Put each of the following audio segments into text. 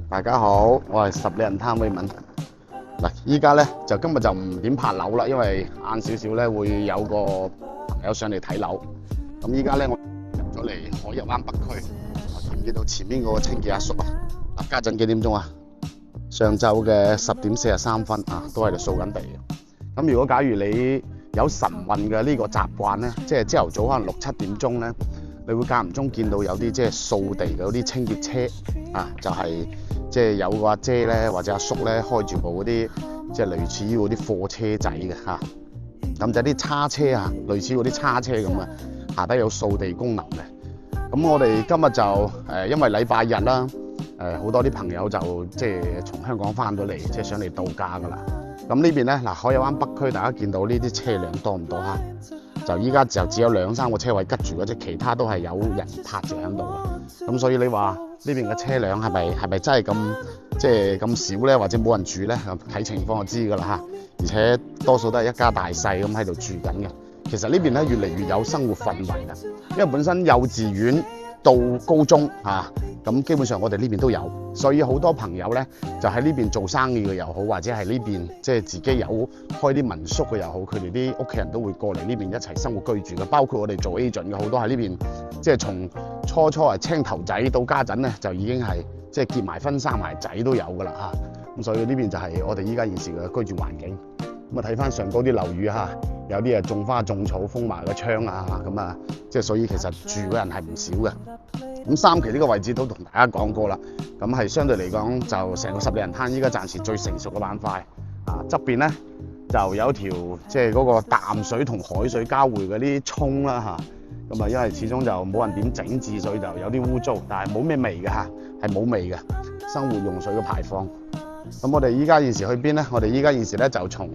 大家好，我係十里人攤威文。嗱，依家咧就今日就唔點拍樓啦，因為晏少少咧會有個朋友上嚟睇樓。咁依家咧我入咗嚟海逸灣北區，見唔見到前面嗰個清潔阿叔啊？嗱，家陣幾點鐘啊？上晝嘅10:43啊，都喺度掃緊地嘅。咁如果假如你有晨運嘅呢個習慣咧，即係朝頭早可能6、7點鐘咧，你會間唔中見到有啲即係掃地嘅嗰啲清潔車啊，就係即係有個阿姐咧或者阿叔咧開住部嗰啲即係類似嗰啲貨車仔嘅嚇，咁就啲叉車啊，類似嗰啲叉車咁啊，下底有掃地功能嘅。咁我哋今日就因為禮拜日啦，好多啲朋友就即係從香港翻到嚟，即係上嚟度假噶啦。咁呢邊咧嗱，海逸灣北區大家見到呢啲車輛多唔多嚇？就依家就只有2、3個車位吉住嗰隻，其他都係有人泊住喺度嘅。咁所以你話呢邊嘅車輛係咪真係咁即係咁少咧，或者冇人住咧？睇情況就知㗎啦嚇。而且多數都係一家大細咁喺度住緊嘅。其實呢邊咧越嚟越有生活氛圍啦，因為本身幼稚園到高中咁基本上我哋呢邊都有，所以好多朋友咧就喺呢邊做生意嘅又好，或者係呢邊即係自己有開啲民宿嘅又好，佢哋啲屋企人都會過嚟呢邊一齊生活居住嘅。包括我哋做 agent 嘅好多喺呢邊，即係從初係青頭仔到家陣咧，就已經係即係結埋婚生埋仔都有㗎啦嚇。咁所以呢邊就係我哋依家現時嘅居住環境。咁啊睇翻上高啲樓宇嚇，有啲種花種草封埋個窗啊，咁啊即係所以其實住嘅人係唔少嘅。咁3期呢個位置都同大家講過啦，咁係相對嚟講就成個十里人灘依家暫時最成熟嘅板塊啊。側邊咧就有條即係嗰個淡水同海水交匯嗰啲涌啦嚇，咁啊因為始終就冇人點整治，所以就有啲污糟，但係冇咩味嘅嚇，係冇味嘅生活用水嘅排放。咁我哋依家現時去邊咧？我哋依家現時咧就從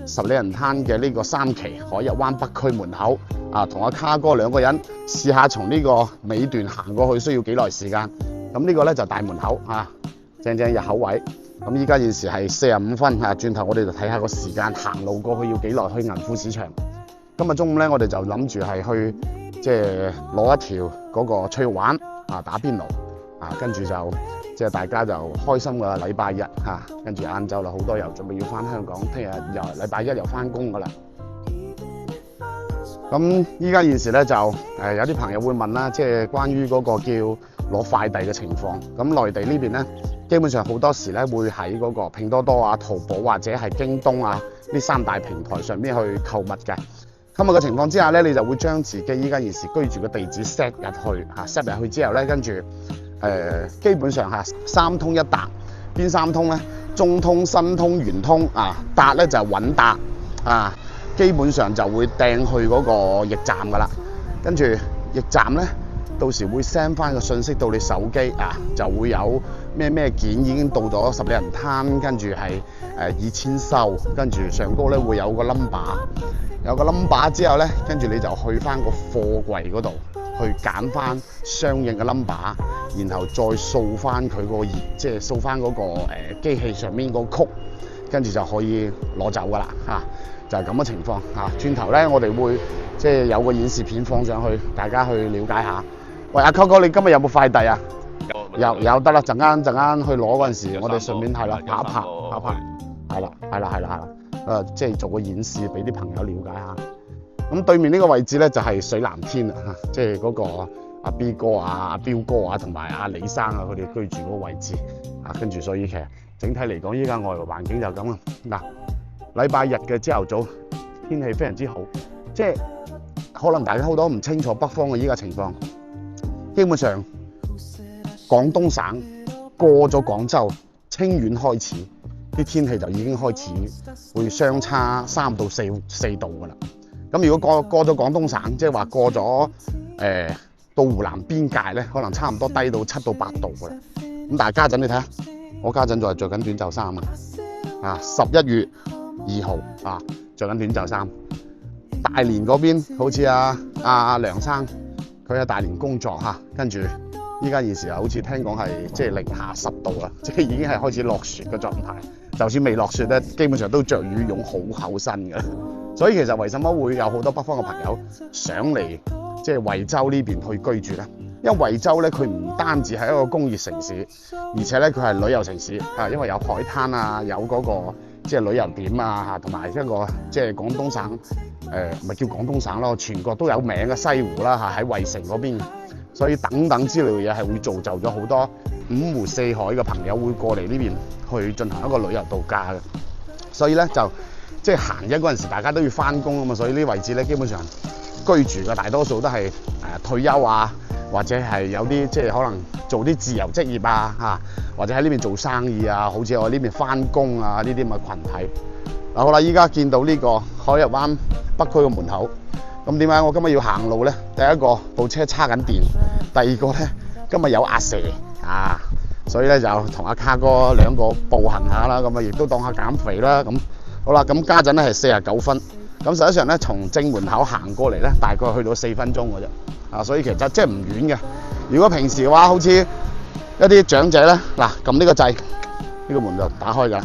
十里人灘嘅呢個3期海逸灣北區門口啊，同阿卡哥2個人試下從呢個尾段行過去需要幾耐時間。咁呢個咧就大門口啊，正入口位。咁依家現時係45分啊，轉頭我哋就睇下個時間，行路過去要幾耐去銀富市場。今日中午咧，我哋就諗住係去即係攞一條嗰個出去玩啊，打邊爐啊，跟住就即係大家就開心嘅禮拜日嚇，跟住晏晝啦，好多又準備要翻香港，聽日又禮拜一又翻工噶啦。咁依家現時咧就有啲朋友會問啦，即係關於嗰個叫攞快遞嘅情況。咁內地呢邊咧，基本上好多時咧會喺嗰個拼多多啊、淘寶或者係京東啊呢3大平台上面去購物嘅。今日嘅情況之下咧，你就會將自己依家現時居住嘅地址 set 入去嚇，set 入去之後咧，跟住基本上3通一達，邊3通咧？中通、新通、圓通啊，達咧就係穩達啊，基本上就會掟去嗰個驛站噶啦。跟住驛站咧，到時會 send 翻個信息到你手機啊，就會有咩件已經到咗十里人灘，跟住係2000收，跟住上高咧會有個 number， 有個 number 之後咧，跟住你就去翻個貨櫃嗰度。去揀翻相應嘅 number， 然後再掃翻佢個即係掃翻嗰個機器上面個曲，跟住就可以攞走噶啦嚇，就係咁嘅情況嚇。轉頭咧，我哋會即係有個演示片放上去，大家去了解下。喂，阿 Q 哥，你今日有冇快遞啊？有得啦，陣間去攞嗰陣時，我哋順便係啦，拍一拍，係啦，即係做個演示俾啲朋友了解下。咁對面呢個位置咧就係水藍天啦，即係嗰個阿 B 哥啊、阿彪哥啊同埋阿李生啊佢哋居住嗰個位置啊，跟住所以其實整體嚟講，依家外圍環境就咁啦。嗱，禮拜日嘅朝頭早天氣非常之好，即係可能大家好多唔清楚北方嘅依家情況，基本上廣東省過咗廣州、清遠開始，啲天氣就已經開始會相差3到4度㗎啦。咁如果過咗廣東省，即係話過咗到湖南邊界咧，可能差唔多低到7到8度㗎啦。咁但係家陣你睇下，我家陣仲係着緊短袖衫啊！11月2號啊，着緊短袖衫。大連嗰邊好似阿梁生，佢喺大連工作嚇，跟住依家現時好似聽講係即係零下10度啦，即係已經係開始落雪嘅狀態。就算未落雪咧，基本上都着羽絨好厚身嘅。所以其實為什麼會有好多北方嘅朋友上嚟即係惠州呢邊去居住咧？因為惠州咧，佢唔單止係一個工業城市，而且咧佢係旅遊城市啊，因為有海灘啊，有嗰個即係旅遊點啊嚇，同埋一個即係廣東省唔係叫廣東省咯，全國都有名嘅西湖啦嚇，喺惠城嗰邊，所以等等之類嘅嘢係會造就咗好多五湖四海嘅朋友會過嚟呢邊去進行一個旅遊度假嘅，所以咧就即係閒日嗰陣時，大家都要翻工啊嘛，所以呢啲位置咧基本上居住嘅大多數都係退休啊，或者係有啲即係可能做啲自由職業啊嚇，或者喺呢邊做生意啊，好似我呢邊翻工啊呢啲咁嘅群體。嗱好啦，依家見到呢個海逸灣北區嘅門口，咁點解我今日要行路咧？第一個部車叉緊電，第二個咧今日有鴨蛇啊，所以咧就同阿卡哥兩個步行下啦，咁啊亦都當下減肥啦咁。好啦，咁家陣咧係49分，咁實際上咧從正門口行過嚟咧，大概去到4分鐘嘅啫，啊，所以其實即係唔遠嘅。如果平時嘅話，好似一啲長者咧，嗱撳呢個掣，呢個門就打開㗎。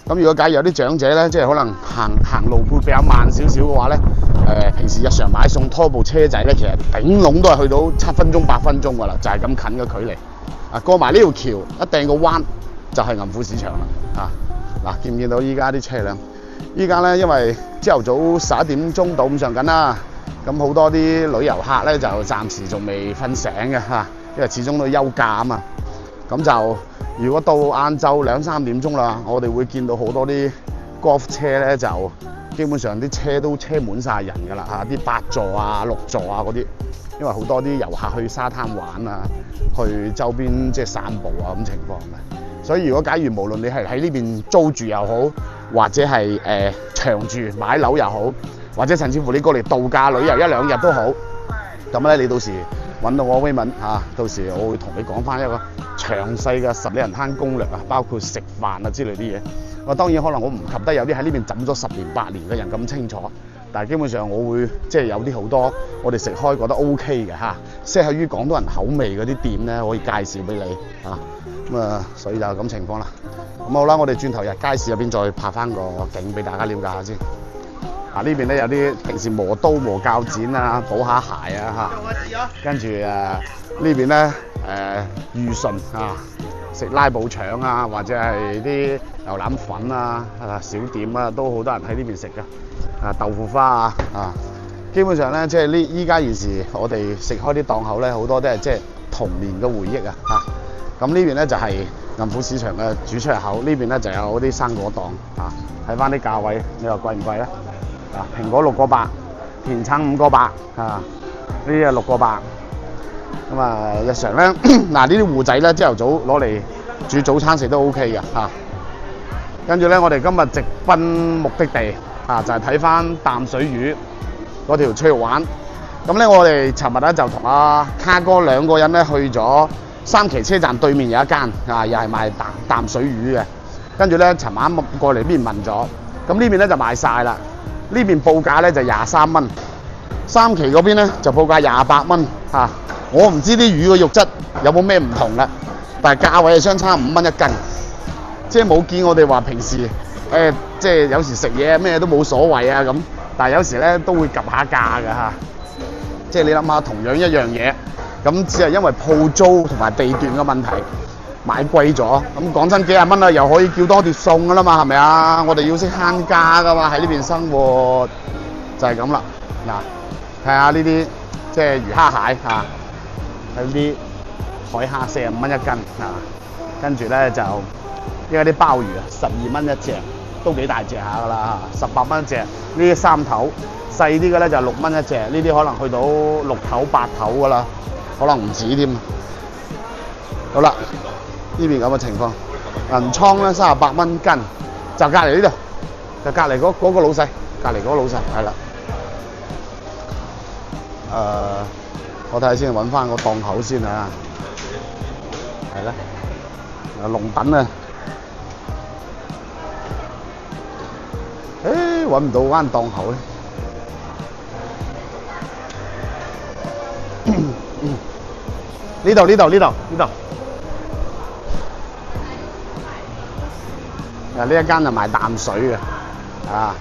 咁如果假如有啲長者咧，即係可能行路會比較慢少少嘅話咧，平時日常買餸拖部車仔咧，其實頂籠都係去到7分鐘8分鐘㗎啦，就係咁近嘅距離。啊，過埋呢條橋一掟個彎就係銀富市場啦。啊，嗱見唔見到依家啲車輛？依家咧因為朝頭早11點鐘到咁上緊啦，咁好多啲旅遊客咧就暫時仲未瞓醒嘅嚇，因為始終都休假啊嘛。咁就如果到晏晝2、3點鐘啦，我哋會見到好多啲 golf 車咧，就基本上啲車都車滿晒人㗎啦嚇，啲8座啊、6座啊嗰啲，因為好多啲遊客去沙灘玩啊，去周邊即係散步啊咁情況嘅。所以如果假如無論你係喺呢邊租住又好，或者係長住買樓又好，或者甚至乎你過嚟度假旅遊1、2日都好，咁咧你到時揾到我威文嚇，到時我會同你講翻一個詳細嘅十里人灘攻略啊，包括食飯啊之類啲嘢。我當然可能我唔及得有啲喺呢邊浸咗10年8年嘅人咁清楚，但係基本上我會即係有啲好多我哋食開覺得 OK 嘅嚇，適合於廣東人口味嗰啲店咧，可以介紹俾你嚇。咁啊，所以就咁情況啦。咁好啦，我哋轉頭入街市入邊再拍翻個景俾大家了解下先。呢邊咧有啲平時磨刀磨鉸剪啊，補下鞋啊嚇。跟住呢邊咧御順啊，食拉布腸啊，或者係啲牛腩粉啊、小點啊，都好多人喺呢邊食噶。豆腐花啊，基本上咧即係依家現時我哋食開啲檔口咧，好多都係即係童年嘅回憶啊嚇。咁呢邊咧就係銀富市場嘅主出入口，呢邊咧就有啲生果檔啊。睇翻啲價位，你話貴唔貴咧？蘋果6個8，甜橙5個8啊，呢啲6個8。咁啊，日常咧嗱呢啲糊仔咧，朝頭早攞嚟煮早餐食都 OK 嘅嚇。跟住咧，我哋今日直奔目的地啊，就係睇翻淡水魚嗰條翠玉灣。咁咧，我哋尋日咧就同阿卡哥2個人咧去咗3期車站對面有一間啊，又係賣淡水魚嘅。跟住咧，尋晚過嚟呢邊問咗，咁呢邊咧就賣晒啦。呢邊報價咧就23蚊，3期嗰邊咧就報價28蚊嚇。我唔知啲魚嘅肉質有冇咩唔同啦，但係價位係相差5蚊一斤，即係冇見我哋話平時即係有時食嘢咩都冇所謂啊咁，但係有時咧都會及下價㗎嚇。即係你諗下，同樣一樣嘢，咁只係因為鋪租同埋地段嘅問題買貴咗。咁講真，幾廿蚊啦，又可以叫多碟餸㗎啦嘛，係咪啊？我哋要識慳家㗎嘛，喺呢邊生活就係咁啦。嗱，睇下呢啲即係魚蝦蟹嚇，有啲海蝦45蚊一斤嚇，跟住咧就依家啲鮑魚啊12蚊一隻，都幾大隻下㗎啦，18蚊一隻。呢啲3頭細啲嘅咧就6蚊一隻，呢啲可能去到6頭8頭㗎啦，可能唔止添。好啦，呢邊咁嘅情況，銀倉咧38蚊斤，就隔離呢度，就隔離嗰個老細，隔離嗰個老細係啦。我睇下先，揾翻個檔口先啊，係啦，龍躉啊，揾唔到間檔口咧。呢度。呢一間就賣淡水嘅，啊，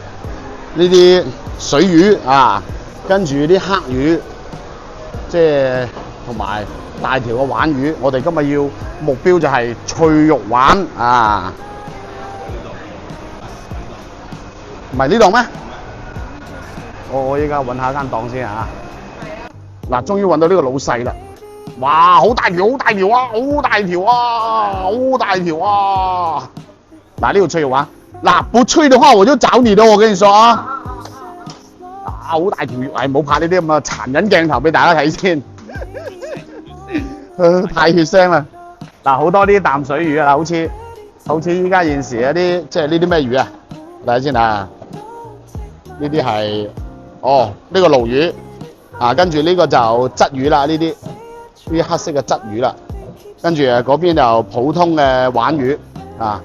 呢啲水魚啊，跟住啲黑魚，即係同埋大條嘅鯇魚。我哋今日要目標就係脆肉鯇啊！唔係呢度咩？我依家揾下間檔先嚇。嗱，終於揾到呢個老細啦！哇，好大條，好大條啊！好大條啊！好大條啊！嗱，呢條脆肉鯇，嗱，不脆嘅話我就找你咯，我跟你說啊！好大條，係冇拍呢啲咁嘅殘忍鏡頭俾大家睇先，太血腥啦！嗱，好多啲淡水魚啊，好似依家現時一啲即係呢啲咩魚啊？睇下先啊！呢啲係呢個鱸魚啊，跟住呢個就鯽魚啦，呢啲黑色嘅鯽魚啦，跟住嗰邊就普通嘅鯇魚啊，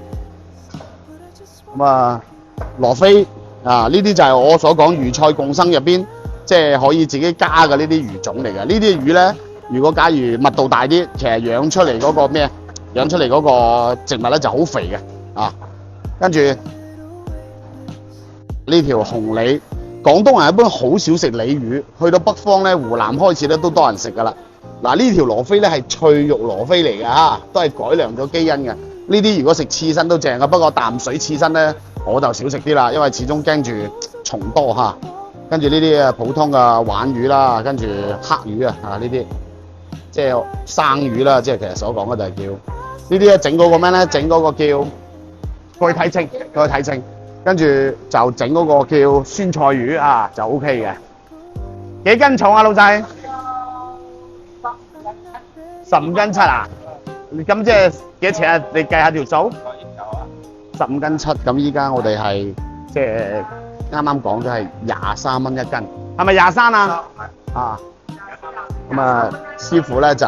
咁啊羅非啊，呢啲就係我所講魚菜共生入邊，即係可以自己加嘅呢啲魚種嚟嘅。呢啲魚咧，如果假如密度大啲，其實養出嚟嗰個咩？養出嚟嗰個植物咧就好肥嘅啊。跟住呢條紅鯉，廣東人一般好少食鯉魚，去到北方咧，湖南開始咧都多人食噶啦。嗱，呢條羅非咧係脆肉羅非嚟嘅嚇，都係改良咗基因嘅。呢啲如果食刺身都正嘅，不過淡水刺身咧我就少食啲啦，因為始終驚住蟲多嚇。跟住呢啲啊普通嘅鯇魚啦，跟住黑魚啊呢啲，即係生魚啦，即係其實所講嘅就係叫呢啲咧整嗰個咩咧？整嗰個叫過去睇清，過去睇清。跟住就整嗰個叫酸菜魚啊，就 O K 嘅。幾斤重啊，老細？15斤7啊？咁即係幾錢啊？你計下條數。15斤7，咁依家我哋係即係啱啱講咗係23蚊一斤，係咪23啊？啊，咁啊，師傅咧就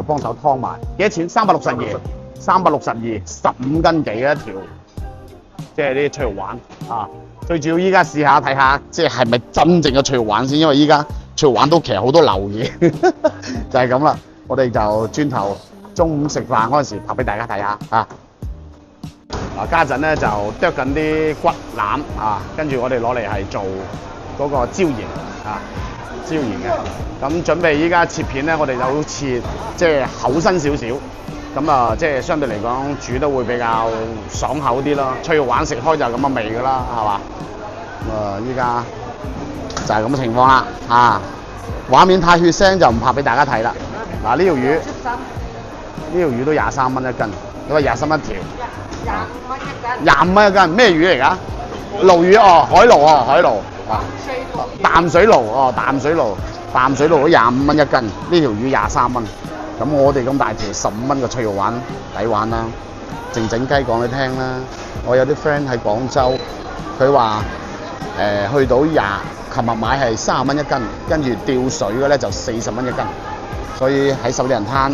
幫手劏埋，幾多錢？362，15斤幾一條，即係啲脆肉鯇啊！最主要依家試下睇下，即係咪真正嘅脆肉鯇先，因為依家脆肉鯇都其實好多流嘢，就係咁啦。我哋就轉頭中午食飯嗰陣時拍俾大家睇下啊！嗱，家陣咧就剁緊啲骨腩啊，跟住我哋攞嚟係做嗰個椒鹽啊，椒鹽嘅。咁準備依家切片咧，我哋就切即係厚身少少。咁啊，即係相對嚟講煮得會比較爽口啲咯。脆肉鯇食開就係咁嘅味噶啦，係嘛？咁啊，依家就係咁嘅情況啦。啊，畫面太血腥就唔拍俾大家睇啦。嗱，呢條魚都23蚊一斤，因為23蚊一條。25蚊一斤，咩魚嚟㗎？鱸魚哦，海鱸哦，海鱸啊。淡水鱸哦，淡水鱸都25蚊一斤，呢條魚23蚊。咁我哋咁大條15蚊嘅脆肉鯇抵玩啦！靜靜雞講你聽啦，我有啲 friend 喺廣州，佢話去到琴日買係30蚊一斤，跟住吊水嘅咧就40蚊一斤，所以喺手利人攤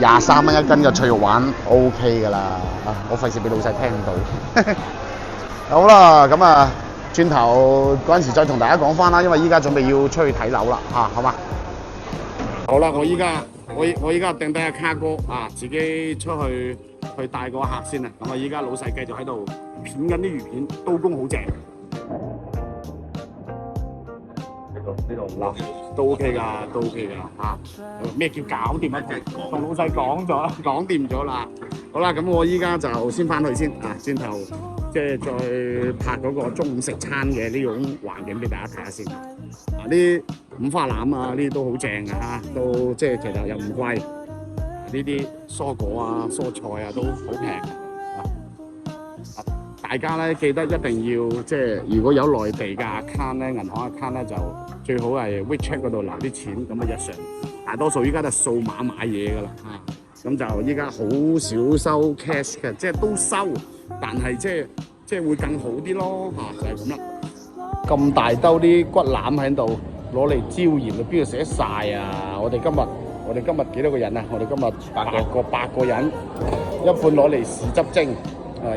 23蚊一斤嘅脆肉鯇 OK 㗎啦！啊，我費事俾老細聽到。好啦，咁啊，轉頭嗰陣時再同大家講翻啦，因為依家準備要出去睇樓啦嚇，好嘛？好啦，我依家掟低阿卡哥啊，自己出去帶個客先啊。咁啊，依家老細繼續喺度片緊啲魚片，刀工好正。呢度嗱都 OK 㗎，都 OK 㗎嚇。咩叫搞掂啊？同老細講掂咗啦。好啦，咁我依家就先翻去先啊，轉頭即係再拍嗰個中午食餐嘅呢種環境俾大家睇下先。啊，啲五花腩啊，呢啲都好正㗎嚇，都即係其實又唔貴。呢啲蔬果啊、蔬菜啊都好平。大家咧記得一定要即係如果有內地嘅 account 咧，銀行 account 咧就最好係 WeChat 嗰度留啲錢，咁啊日常大多數依家都係數碼買嘢㗎啦嚇，咁就依家好少收 cash 嘅，即係都收，但係即係會更好啲咯嚇，就係咁啦。咁大兜啲骨腩喺度攞嚟椒鹽，邊度寫得晒啊？我哋今日幾多個人啊？我哋今日8個人，一半攞嚟豉汁蒸。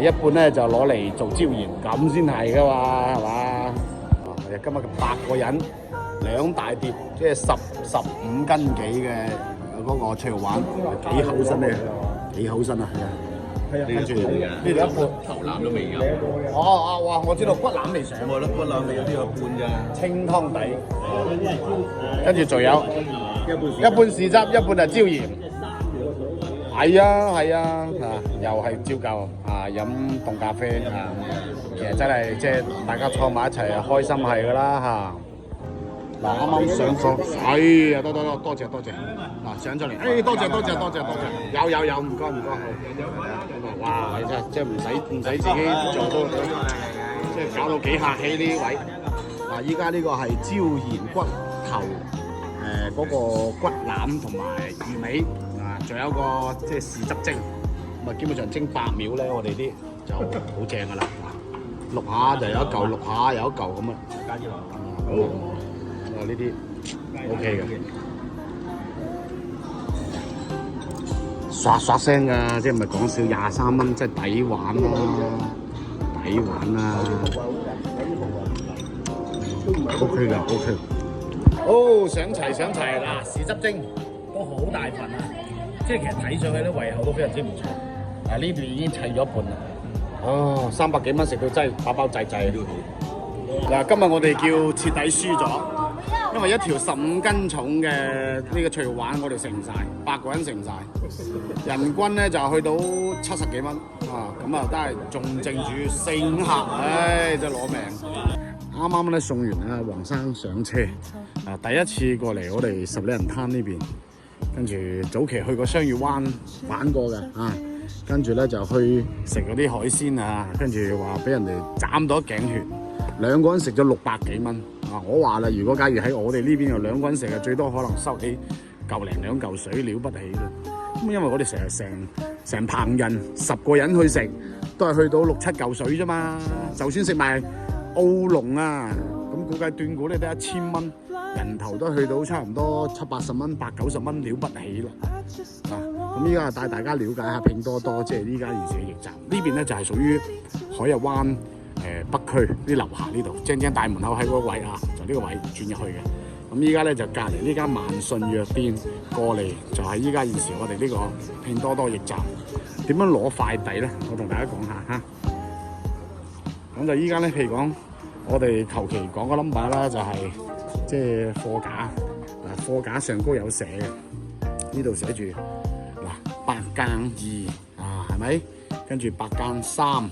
一半咧就攞嚟做椒鹽，咁先係噶嘛，係嘛？今日8個人，2大碟，即係15斤幾嘅嗰個脆肉鯇，幾厚身咧？幾厚身啊！係啊，跟住呢度一半頭腩都未有。哦，哇！我知道骨腩未上，我覺得骨腩未有啲有半㗎。清湯底，跟住仲有一半豉汁，一半係椒鹽。係啊，又係照舊飲凍咖啡其實真係即係大家坐埋一齊開心係㗎啦嗱，啱啱上咗，多謝。嗱，上咗嚟，多謝，有，唔該，好。哇，真係即係唔使自己做到，即係搞到幾客氣呢位。嗱，依家呢個係椒鹽骨頭，嗰個骨腩同埋魚尾，仲有個即係豉汁蒸，咁啊基本上蒸8秒咧，我哋啲就好正㗎啦。淥下就有一嚿，淥下有一嚿咁啊。加啲落。呢啲 OK 嘅，刷聲㗎，即係唔係講笑，23蚊，真係抵玩啦，OK 㗎，OK。哦，上齊嗱，豉汁蒸都好大份啊，即係其實睇上去咧胃口都非常之唔錯。呢邊已經砌咗一半啦。哦，300幾蚊食到真係飽滯。嗱，今日我哋叫徹底輸咗。因為一條15斤重嘅呢個脆肉鯇我哋食唔晒，8個人食唔晒，人均咧就去到70幾蚊咁啊，都係仲剩住4、5客，真係攞命。啱啱咧送完黃生上車，第一次過嚟我哋十里人灘呢邊，跟住早期去過雙月灣玩過嘅跟住咧就去食嗰啲海鮮跟住話俾人哋斬到一頸血，2個人食咗600幾蚊。我話啦，如果假如喺我哋呢邊有2個人食最多可能收起1零2嚿水了不起啦。咁因為我哋成棚人10個人去食，都係去到6、7嚿水啫嘛。就算食埋澳龍咁估計斷估咧得1000蚊，人頭都去到差唔多70、80蚊、80、90蚊了不起啦。咁依家帶大家了解下拼多多，即係依家現時嘅驛站呢邊咧就係屬於海逸灣。北區啲樓下呢度，正大門口喺嗰位就呢個位轉入去嘅。咁依家咧就隔離呢間萬信藥店過嚟，就係依家現時我哋呢個拼多多驛站。點樣攞快遞咧？我同大家講下咁就依家咧，譬如講我哋求其講個 number 啦，就係即係貨架貨架上高有寫嘅，呢度寫住8更2係咪？跟住8更3。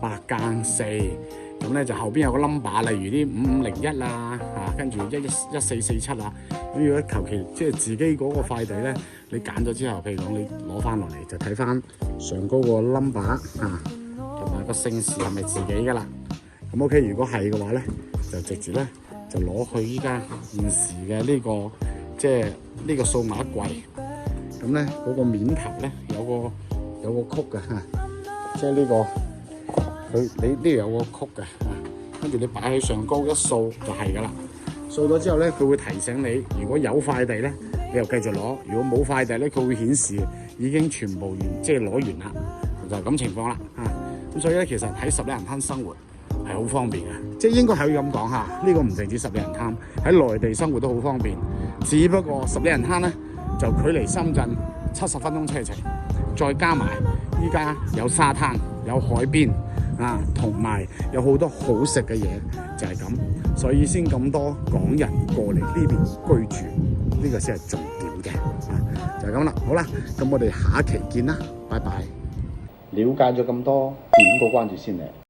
8更4，咁咧就後邊有個 number， 例如啲5501跟住1447咁如果求其即係自己嗰個快遞咧，你揀咗之後，譬如講你攞翻落嚟就睇翻上高個 number 同埋個姓氏係咪自己噶啦。咁 OK， 如果係嘅話咧，就直接咧就攞去依家現時嘅呢個即係呢個數碼櫃。咁咧嗰個面頭咧有個曲嘅即係呢個。你呢度有個曲嘅，跟住你擺喺上高一掃就係㗎啦。掃咗之後咧，佢會提醒你，如果有快遞咧，你又繼續攞；如果冇快遞咧，佢會顯示已經全部完，即係攞完啦，就係咁情況啦。咁所以咧，其實喺十里人灘生活係好方便嘅，即係應該係可以咁講呢個唔淨止十里人灘，喺內地生活都好方便。只不過十里人灘咧就距離深圳70分鐘車程，再加埋依家有沙灘、有海邊。同埋有好多好食嘅嘢，就係咁，所以先咁多港人過嚟呢邊居住，呢個先係重點嘅，就係咁啦。好啦，咁我哋下一期見啦，拜拜。了解咗咁多，點個關注先嚟。